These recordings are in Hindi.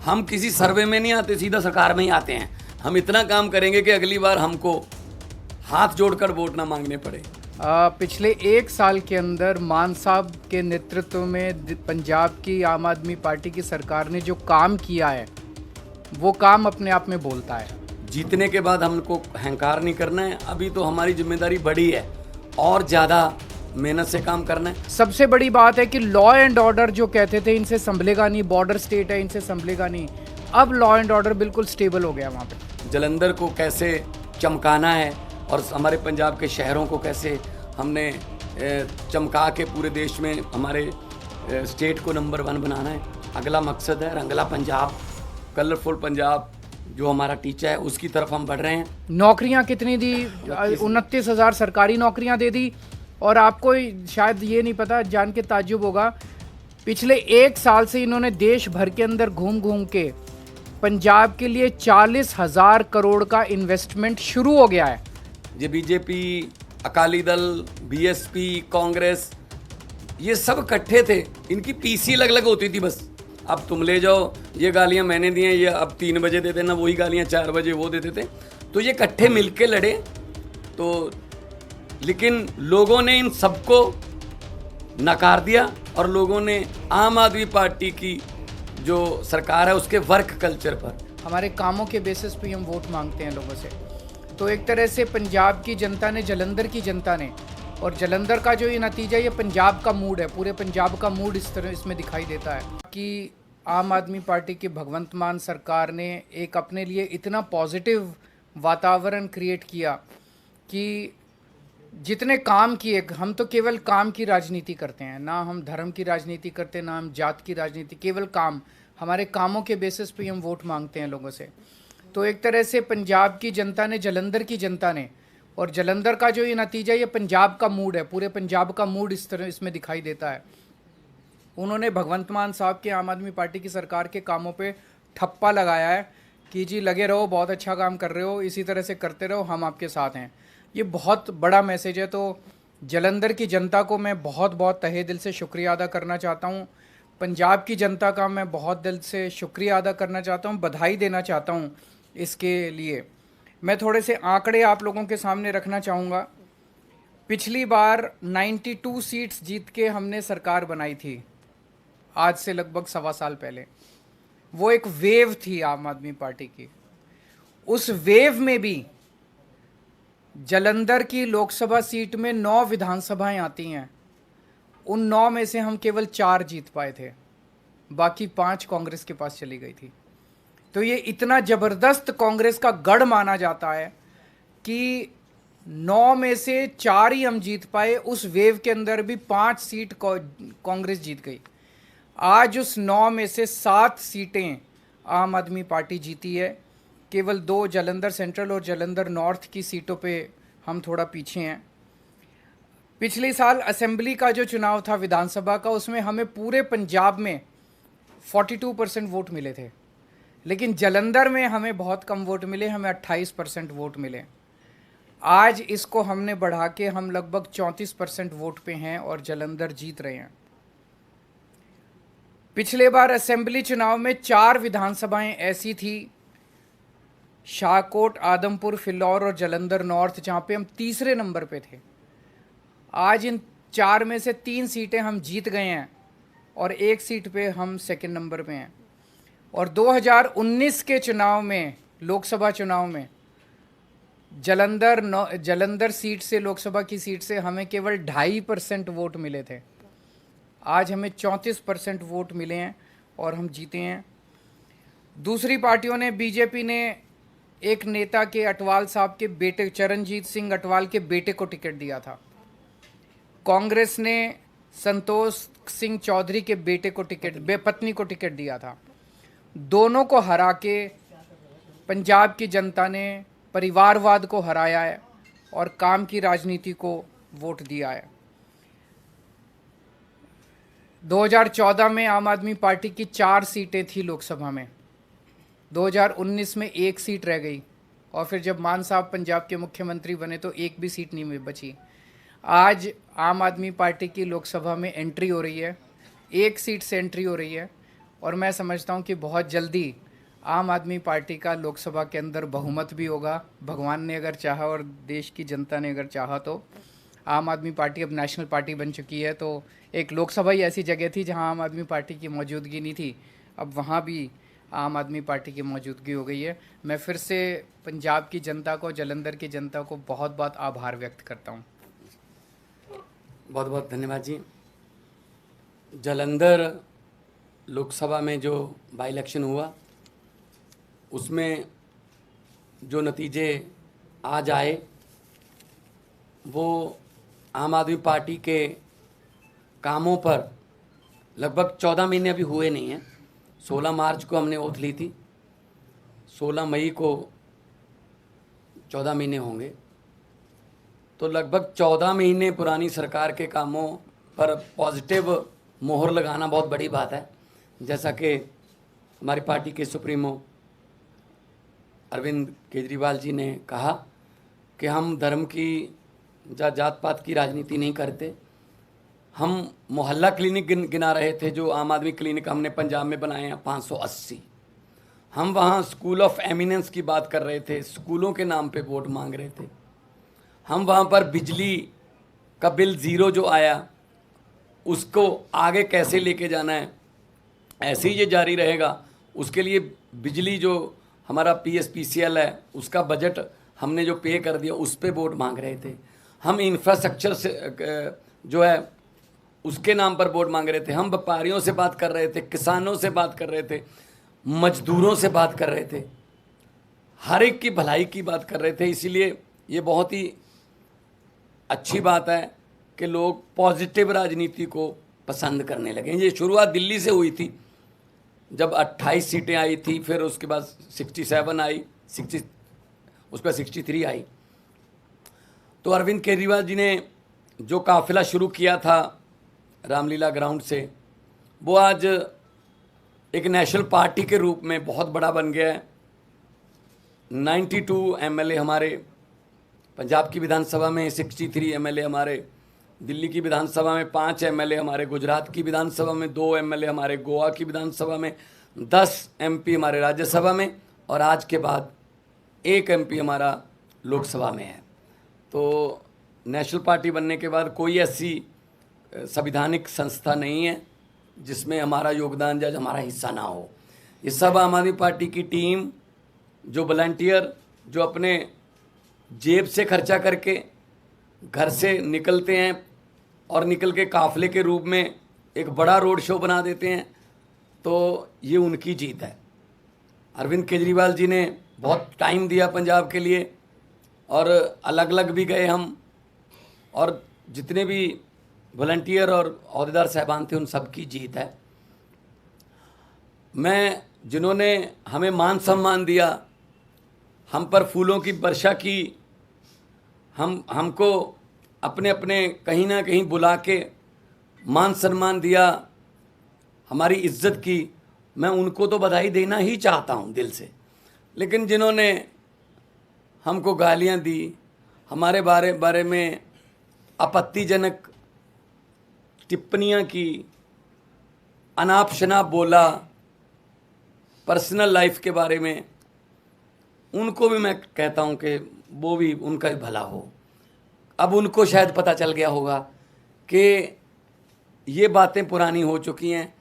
हम किसी सर्वे में नहीं आते, सीधा सरकार में ही आते हैं। हम इतना काम करेंगे कि अगली बार हमको हाथ जोड़कर वोट ना मांगने पड़े। पिछले 1 साल के अंदर मान साहब के नेतृत्व में पंजाब की आम आदमी पार्टी की सरकार ने जो काम किया है वो काम अपने आप में बोलता है। जीतने के बाद हमको अहंकार नहीं करना है, अभी तो हमारी जिम्मेदारी बड़ी है और ज़्यादा मेहनत से काम करना है। सबसे बड़ी बात है कि लॉ एंड ऑर्डर जो कहते थे इनसे संभलेगा नहीं, बॉर्डर स्टेट है इनसे संभलेगा नहीं, अब लॉ एंड ऑर्डर बिल्कुल स्टेबल हो गया वहाँ पे। जलंधर को कैसे चमकाना है और हमारे पंजाब के शहरों को कैसे हमने चमका के पूरे देश में हमारे स्टेट को नंबर 1 बनाना है, अगला मकसद है। रंगला पंजाब, कलरफुल पंजाब जो हमारा टीचा है उसकी तरफ हम बढ़ रहे हैं। नौकरियां कितनी दी? 29,000 सरकारी नौकरियां दे दी। और आपको शायद ये नहीं पता, जान के ताज्जुब होगा, पिछले 1 साल से इन्होंने देश भर के अंदर घूम घूम के पंजाब के लिए 40,000 करोड़ का इन्वेस्टमेंट शुरू हो गया है। ये बीजेपी, अकाली दल, बीएसपी, कांग्रेस, ये सब इकट्ठे थे, इनकी पीसी अलग अलग होती थी बस। अब तुम ले जाओ, ये गालियां मैंने दी हैं, ये अब 3 बजे देते ना, वही गालियां 4 बजे वो देते थे। तो ये इकट्ठे मिलके लड़े। तो लेकिन लोगों ने इन सबको नकार दिया और लोगों ने आम आदमी पार्टी की जो सरकार है उसके वर्क कल्चर पर, हमारे कामों के बेसिस पे हम वोट मांगते हैं लोगों से। तो एक तरह से पंजाब की जनता ने, जलंधर की जनता ने, और जलंधर का जो ये नतीजा, ये पंजाब का मूड है, पूरे पंजाब का मूड इस तरह इसमें दिखाई देता है कि आम आदमी पार्टी की भगवंत मान सरकार ने एक अपने लिए इतना पॉजिटिव वातावरण क्रिएट किया कि जितने काम किए, हम तो केवल काम की राजनीति करते हैं, ना हम धर्म की राजनीति करते, ना हम जात की राजनीति, केवल काम, हमारे कामों के बेसिस पे हम वोट मांगते हैं लोगों से। तो एक तरह से पंजाब की जनता ने, जलंधर की जनता ने, और जलंधर का जो ये नतीजा, ये पंजाब का मूड है, पूरे पंजाब का मूड इस तरह इसमें दिखाई देता है। उन्होंने भगवंत मान साहब के आम आदमी पार्टी की सरकार के कामों पे ठप्पा लगाया है कि जी लगे रहो, बहुत अच्छा काम कर रहे हो, इसी तरह से करते रहो, हम आपके साथ हैं। ये बहुत बड़ा मैसेज है। तो जलंधर की जनता को मैं बहुत बहुत तहे दिल से शुक्रिया अदा करना चाहता हूँ। पंजाब की जनता का मैं बहुत दिल से शुक्रिया अदा करना चाहता हूँ, बधाई देना चाहता हूँ इसके लिए। मैं थोड़े से आंकड़े आप लोगों के सामने रखना चाहूँगा। पिछली बार 92 सीट्स जीत के हमने सरकार बनाई थी, आज से लगभग 1.25 साल पहले। वो एक वेव थी आम आदमी पार्टी की। उस वेव में भी जलंधर की लोकसभा सीट में 9 विधानसभाएं आती हैं, उन 9 में से हम केवल 4 जीत पाए थे, बाकी 5 कांग्रेस के पास चली गई थी। तो ये इतना ज़बरदस्त कांग्रेस का गढ़ माना जाता है कि 9 में से 4 ही हम जीत पाए। उस वेव के अंदर भी 5 सीट कांग्रेस जीत गई। आज उस 9 में से 7 सीटें आम आदमी पार्टी जीती है। केवल 2 जलंधर सेंट्रल और जलंधर नॉर्थ की सीटों पे हम थोड़ा पीछे हैं। पिछले साल असेंबली का जो चुनाव था विधानसभा का, उसमें हमें पूरे पंजाब में 42% वोट मिले थे, लेकिन जलंधर में हमें बहुत कम वोट मिले, हमें 28% वोट मिले। आज इसको हमने बढ़ा के हम लगभग 34% वोट पे हैं और जलंधर जीत रहे हैं। पिछले बार असेंबली चुनाव में 4 विधानसभाएं ऐसी थी, शाहकोट, आदमपुर, फिलौर और जलंधर नॉर्थ, जहाँ पे हम तीसरे नंबर पे थे। आज इन 4 में से 3 सीटें हम जीत गए हैं और 1 सीट पे हम सेकंड नंबर पे हैं। और 2019 के चुनाव में, लोकसभा चुनाव में, जलंधर सीट से, लोकसभा की सीट से हमें केवल 2.5% वोट मिले थे। आज हमें 34% वोट मिले हैं और हम जीते हैं। दूसरी पार्टियों ने, बीजेपी ने एक नेता के, अटवाल साहब के बेटे, चरणजीत सिंह अटवाल के बेटे को टिकट दिया था। कांग्रेस ने संतोष सिंह चौधरी के बेटे को पत्नी को टिकट दिया था। दोनों को हरा के पंजाब की जनता ने परिवारवाद को हराया है और काम की राजनीति को वोट दिया है। 2014 में आम आदमी पार्टी की 4 सीटें थी लोकसभा में, 2019 में 1 सीट रह गई और फिर जब मान साहब पंजाब के मुख्यमंत्री बने तो 1 भी सीट नहीं बची। आज आम आदमी पार्टी की लोकसभा में एंट्री हो रही है, 1 सीट से एंट्री हो रही है और मैं समझता हूँ कि बहुत जल्दी आम आदमी पार्टी का लोकसभा के अंदर बहुमत भी होगा। भगवान ने अगर चाहा और देश की जनता ने अगर चाहा तो आम आदमी पार्टी अब नेशनल पार्टी बन चुकी है। तो एक लोकसभा ही ऐसी जगह थी जहां आम आदमी पार्टी की मौजूदगी नहीं थी, अब वहां भी आम आदमी पार्टी की मौजूदगी हो गई है। मैं फिर से पंजाब की जनता को, जालंधर की जनता को बहुत बहुत आभार व्यक्त करता हूं। बहुत बहुत धन्यवाद जी। जालंधर लोकसभा में जो बाई इलेक्शन हुआ उसमें जो नतीजे आज आए वो आम आदमी पार्टी के कामों पर लगभग 14 महीने अभी हुए नहीं हैं। 16 मार्च को हमने ओथ ली थी, 16 मई को 14 महीने होंगे, तो लगभग 14 महीने पुरानी सरकार के कामों पर पॉजिटिव मोहर लगाना बहुत बड़ी बात है। जैसा कि हमारी पार्टी के सुप्रीमो अरविंद केजरीवाल जी ने कहा कि हम धर्म की या जात पात की राजनीति नहीं करते। हम मोहल्ला क्लिनिक गिना रहे थे, जो आम आदमी क्लिनिक हमने पंजाब में बनाए हैं 580। हम वहाँ स्कूल ऑफ एमिनेंस की बात कर रहे थे, स्कूलों के नाम पे वोट मांग रहे थे। हम वहाँ पर बिजली का बिल ज़ीरो जो आया उसको आगे कैसे लेके जाना है, ऐसे ही ये जारी रहेगा, उसके लिए बिजली जो हमारा PSPCL है उसका बजट हमने जो पे कर दिया उस पे वोट मांग रहे थे। हम इंफ्रास्ट्रक्चर से जो है उसके नाम पर वोट मांग रहे थे। हम व्यापारियों से बात कर रहे थे, किसानों से बात कर रहे थे, मजदूरों से बात कर रहे थे, हर एक की भलाई की बात कर रहे थे। इसीलिए ये बहुत ही अच्छी बात है कि लोग पॉजिटिव राजनीति को पसंद करने लगे। ये शुरुआत दिल्ली से हुई थी, जब 28 सीटें आई थी, फिर उसके बाद 67 आई, 60 उस पर 63 आई। तो अरविंद केजरीवाल जी ने जो काफिला शुरू किया था रामलीला ग्राउंड से, वो आज एक नेशनल पार्टी के रूप में बहुत बड़ा बन गया है। 92 MLA हमारे पंजाब की विधानसभा में, 63 MLA हमारे दिल्ली की विधानसभा में, 5 MLA हमारे गुजरात की विधानसभा में, 2 MLA हमारे गोवा की विधानसभा में, 10 MP हमारे राज्यसभा में, और आज के बाद 1 MP हमारा लोकसभा में है। तो नेशनल पार्टी बनने के बाद कोई ऐसी संवैधानिक संस्था नहीं है जिसमें हमारा योगदान या हमारा हिस्सा ना हो। ये सब आम आदमी पार्टी की टीम, जो वॉलंटियर, जो अपने जेब से खर्चा करके घर से निकलते हैं और निकल के काफ़िले के रूप में एक बड़ा रोड शो बना देते हैं, तो ये उनकी जीत है। अरविंद केजरीवाल जी ने बहुत टाइम दिया पंजाब के लिए, और अलग अलग भी गए हम, और जितने भी वॉलंटियर और अहदेदार साहबान थे उन सब की जीत है। मैं जिन्होंने हमें मान सम्मान दिया, हम पर फूलों की वर्षा की, हमको अपने अपने कहीं ना कहीं बुला के मान सम्मान दिया, हमारी इज्जत की, मैं उनको तो बधाई देना ही चाहता हूँ दिल से। लेकिन जिन्होंने हमको गालियाँ दी, हमारे बारे में आपत्तिजनक टिप्पणियाँ की, अनाप शनाप बोला, पर्सनल लाइफ के बारे में, उनको भी मैं कहता हूँ कि वो भी, उनका भी भला हो। अब उनको शायद पता चल गया होगा कि ये बातें पुरानी हो चुकी हैं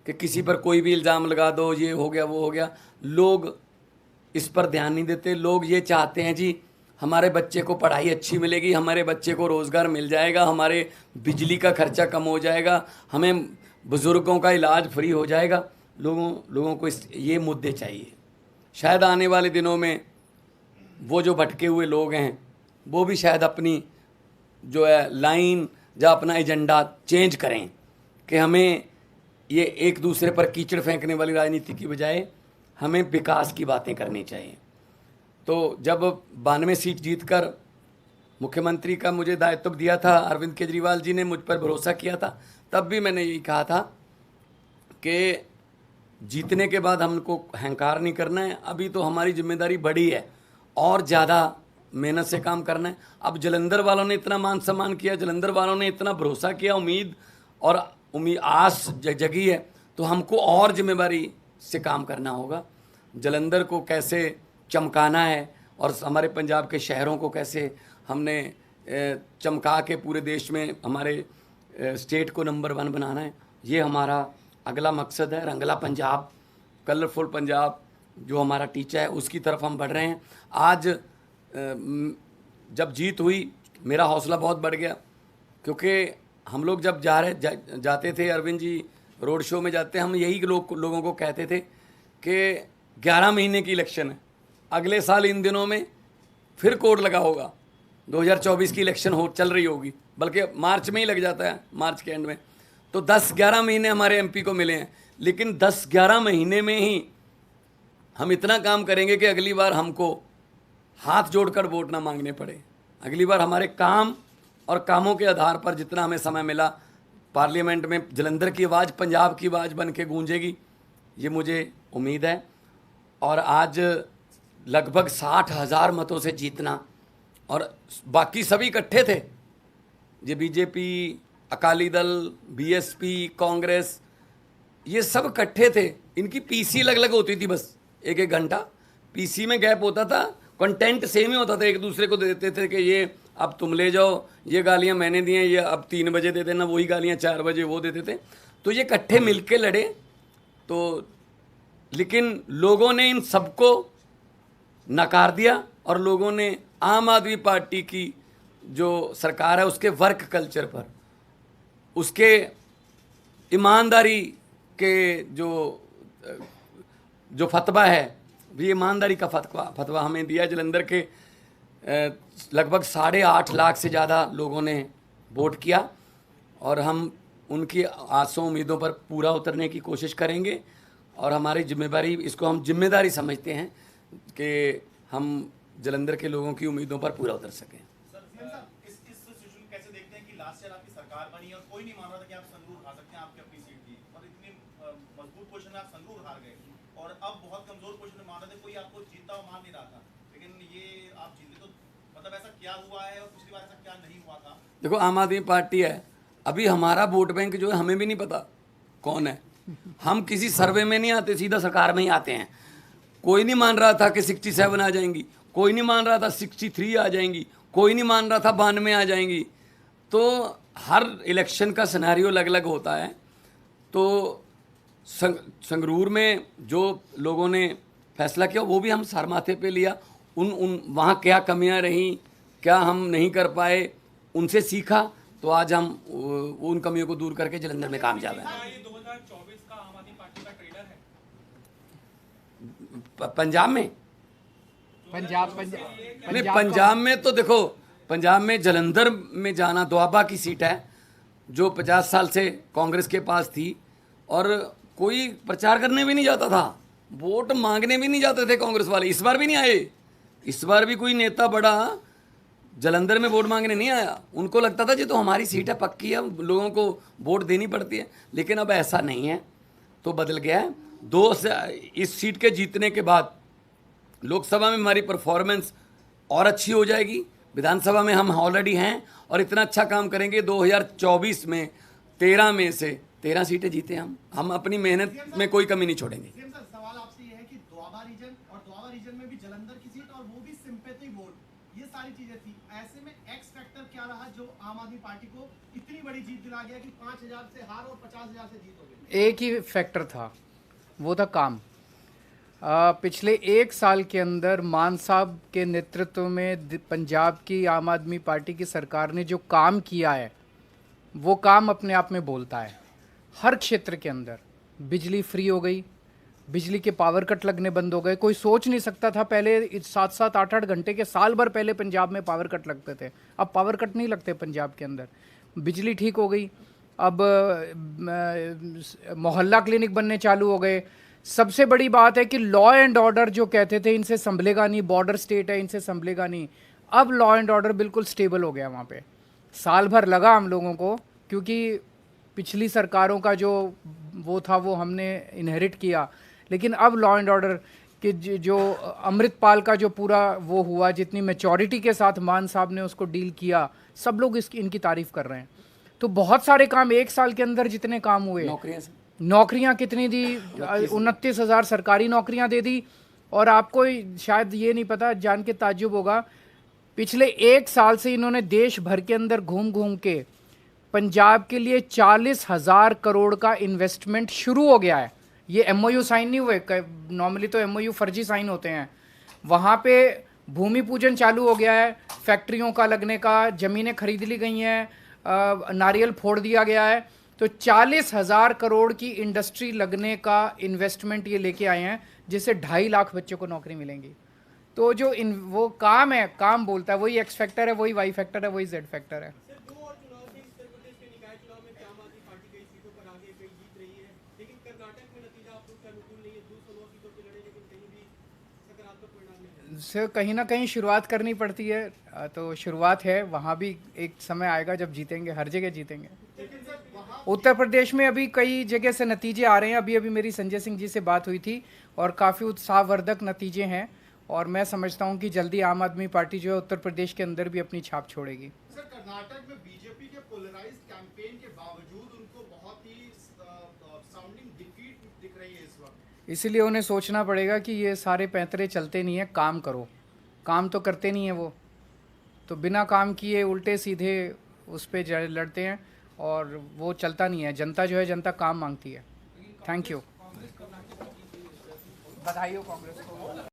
कि किसी पर कोई भी इल्ज़ाम लगा दो, ये हो गया वो हो गया। लोग इस पर ध्यान नहीं देते। लोग ये चाहते हैं जी हमारे बच्चे को पढ़ाई अच्छी मिलेगी, हमारे बच्चे को रोज़गार मिल जाएगा, हमारे बिजली का खर्चा कम हो जाएगा, हमें बुज़ुर्गों का इलाज फ्री हो जाएगा। लोगों को ये मुद्दे चाहिए। शायद आने वाले दिनों में वो जो भटके हुए लोग हैं वो भी शायद अपनी जो है लाइन या अपना एजेंडा चेंज करें कि हमें ये एक दूसरे पर कीचड़ फेंकने वाली राजनीति की बजाय हमें विकास की बातें करनी चाहिए। तो जब 92 सीट जीतकर मुख्यमंत्री का मुझे दायित्व दिया था, अरविंद केजरीवाल जी ने मुझ पर भरोसा किया था, तब भी मैंने यही कहा था कि जीतने के बाद हमको अहंकार नहीं करना है। अभी तो हमारी जिम्मेदारी बड़ी है और ज़्यादा मेहनत से काम करना है। अब जालंधर वालों ने इतना मान सम्मान किया, जालंधर वालों ने इतना भरोसा किया, उम्मीद आस जगी है, तो हमको और जिम्मेदारी से काम करना होगा। जलंधर को कैसे चमकाना है और हमारे पंजाब के शहरों को कैसे हमने चमका के पूरे देश में हमारे स्टेट को नंबर 1 बनाना है, ये हमारा अगला मकसद है। रंगला पंजाब, कलरफुल पंजाब जो हमारा टीचा है, उसकी तरफ हम बढ़ रहे हैं। आज जब जीत हुई मेरा हौसला बहुत बढ़ गया, क्योंकि हम लोग जब जाते थे, अरविंद जी रोड शो में जाते, हम यही लोगों को कहते थे कि 11 महीने की इलेक्शन है, अगले साल इन दिनों में फिर कोड लगा होगा, 2024 की इलेक्शन चल रही होगी, बल्कि मार्च में ही लग जाता है, मार्च के एंड में। तो 10-11 महीने हमारे एमपी को मिले हैं, लेकिन 10-11 महीने में ही हम इतना काम करेंगे कि अगली बार हमको हाथ जोड़कर वोट ना मांगने पड़े। अगली बार हमारे काम और कामों के आधार पर जितना हमें समय मिला, पार्लियामेंट में जलंधर की आवाज़ पंजाब की आवाज़ बन के गूंजेगी, ये मुझे उम्मीद है। और आज लगभग 60,000 मतों से जीतना, और बाकी सभी इकट्ठे थे, ये बीजेपी, अकाली दल, बीएसपी, कांग्रेस, ये सब इकट्ठे थे। इनकी पीसी अलग अलग होती थी, बस 1-1 घंटा पीसी में गैप होता था, कंटेंट सेम ही होता था, एक दूसरे को दे देते थे कि ये अब तुम ले जाओ, ये गालियाँ मैंने दी हैं, ये अब 3 बजे दे देना, वही गालियाँ 4 बजे वो देते थे। तो ये इकट्ठे मिलके लड़े। तो लेकिन लोगों ने इन सबको नकार दिया, और लोगों ने आम आदमी पार्टी की जो सरकार है उसके वर्क कल्चर पर, उसके ईमानदारी के जो फतवा है, ये ईमानदारी का फतवा हमें दिया। जलंधर के लगभग 8.5 लाख से ज़्यादा लोगों ने वोट किया, और हम उनकी आसों उम्मीदों पर पूरा उतरने की कोशिश करेंगे। और हमारी जिम्मेदारी, इसको हम जिम्मेदारी समझते हैं कि हम जलंधर के लोगों की उम्मीदों पर पूरा उतर सकें। इस सिचुएशन कैसे देखते हैं कि लास्ट ईयर आपकी सरकार बनी और कोई नहीं मान रहा था कि आप संगरूर हार सकते हैं, आपकी अपनी सीट थी, और इतनी मजबूत पोजीशन में आप संगरूर हार गए, और अब बहुत कमजोर पोजीशन में मान रहे थे, कोई आपको जीतता हुआ मान नहीं रहा था, लेकिन ये आप जीते। तो मतलब ऐसा क्या हुआ है और पिछली बार ऐसा क्या नहीं हुआ था? देखो, आम आदमी पार्टी है, अभी हमारा वोट बैंक जो है हमें भी नहीं पता कौन है। हम किसी सर्वे में नहीं आते, सीधा सरकार में ही आते हैं। कोई नहीं मान रहा था कि 67 आ जाएंगी, कोई नहीं मान रहा था 63 आ जाएंगी, कोई नहीं मान रहा था 92 आ जाएंगी। तो हर इलेक्शन का सिनेरियो अलग अलग होता है। तो संगरूर में जो लोगों ने फैसला किया वो भी हम सर माथे पे लिया। वहाँ क्या कमियां रहीं, क्या हम नहीं कर पाए, उनसे सीखा, तो आज हम उन कमियों को दूर करके जलंधर में कामयाब हैं। ये 2024 का आम आदमी पार्टी का ट्रेलर है पंजाब में, नहीं पंजाब में तो देखो, पंजाब में जलंधर में जाना दोआबा की सीट है, जो 50 साल से कांग्रेस के पास थी, और कोई प्रचार करने भी नहीं जाता था, वोट मांगने भी नहीं जाते थे कांग्रेस वाले। इस बार भी नहीं आए, इस बार भी कोई नेता बड़ा जलंधर में वोट मांगने नहीं आया। उनको लगता था जी तो हमारी सीट है, पक्की है, लोगों को वोट देनी पड़ती है। लेकिन अब ऐसा नहीं है, तो बदल गया है। इस सीट के जीतने के बाद लोकसभा में हमारी परफॉर्मेंस और अच्छी हो जाएगी, विधानसभा में हम ऑलरेडी हैं, और इतना अच्छा काम करेंगे 2024 में 13 में से 13 सीटें जीते हम अपनी मेहनत में कोई कमी नहीं छोड़ेंगे। सर, सवाल आपसे ये है कि दोआबा रीजन, और दोआबा रीजन में भी जलंधर की सीट, और वो भी सिंपैथी वोट, ये सारी चीजें थी। ऐसे में एक्स फैक्टर क्या रहा जो आम आदमी पार्टी को इतनी बड़ी जीत दिला गया कि 5,000 से हार और 50,000 से जीत हो गई? एक ही फैक्टर था, वो था काम। पिछले 1 साल के अंदर मान साहब के नेतृत्व में पंजाब की आम आदमी पार्टी की सरकार ने जो काम किया है, वो काम अपने आप में बोलता है। हर क्षेत्र के अंदर बिजली फ्री हो गई, बिजली के पावर कट लगने बंद हो गए। कोई सोच नहीं सकता था पहले 7-7, 8-8 घंटे के, साल भर पहले पंजाब में पावर कट लगते थे, अब पावर कट नहीं लगते पंजाब के अंदर। बिजली ठीक हो गई, अब मोहल्ला क्लिनिक बनने चालू हो गए। सबसे बड़ी बात है कि लॉ एंड ऑर्डर जो कहते थे इनसे संभलेगा नहीं, बॉर्डर स्टेट है इनसे संभलेगा नहीं, अब लॉ एंड ऑर्डर बिल्कुल स्टेबल हो गया वहाँ पे। साल भर लगा हम लोगों को, क्योंकि पिछली सरकारों का जो वो था वो हमने इनहेरिट किया, लेकिन अब लॉ एंड ऑर्डर के जो अमृतपाल का जो पूरा वो हुआ, जितनी मैच्योरिटी के साथ मान साहब ने उसको डील किया, सब लोग इनकी तारीफ कर रहे हैं। तो बहुत सारे काम 1 साल के अंदर जितने काम हुए, नौकरियां कितनी दी? 29,000 सरकारी नौकरियां दे दी। और आपको शायद ये नहीं पता, जान के ताज्जुब होगा, पिछले 1 साल से इन्होंने देश भर के अंदर घूम घूम के पंजाब के लिए 40,000 करोड़ का इन्वेस्टमेंट शुरू हो गया है। ये एमओयू साइन नहीं हुए, नॉर्मली तो एमओयू फर्जी साइन होते हैं। वहाँ पे भूमि पूजन चालू हो गया है, फैक्ट्रियों का लगने का, ज़मीनें खरीद ली गई हैं, नारियल फोड़ दिया गया है। तो 40,000 करोड़ की इंडस्ट्री लगने का इन्वेस्टमेंट ये लेके आए हैं, जिससे 2.5 लाख बच्चों को नौकरी मिलेंगी। तो जो वो काम है, काम बोलता है, वही एक्स फैक्टर है, वही वाई फैक्टर है, वही जेड फैक्टर है। सर, 2 और चुनाव थे उत्तर प्रदेश के निकाय चुनाव में आम आदमी पार्टी कई सीटों पर आगे, कई जीत रही है, लेकिन कर्नाटक में नतीजा आप लोग के अनुकूल नहीं है। 216 सीटों पर लड़े, लेकिन कहीं भी सकारात्मक परिणाम नहीं है। से कहीं ना कहीं शुरुआत करनी पड़ती है, तो शुरुआत है, वहाँ भी एक समय आएगा जब जीतेंगे, हर जगह जीतेंगे। उत्तर प्रदेश में अभी कई जगह से नतीजे आ रहे हैं। अभी अभी मेरी संजय सिंह जी से बात हुई थी और काफ़ी उत्साहवर्धक नतीजे हैं, और मैं समझता हूं कि जल्दी आम आदमी पार्टी जो है उत्तर प्रदेश के अंदर भी अपनी छाप छोड़ेगी। सर, कर्नाटक में बीजेपी के पोलराइज्ड कैंपेन के बावजूद उनको बहुत ही साउंडिंग डिफीट दिख रही है इस वक्त। इसीलिए उन्हें सोचना पड़ेगा कि ये सारे पैंतरे चलते नहीं है, काम करो। काम तो करते नहीं है वो, तो बिना काम किए उल्टे सीधे उस पर लड़ते हैं, और वो चलता नहीं है। जनता जो है, जनता काम मांगती है। Thank you. बधाई हो कांग्रेस को।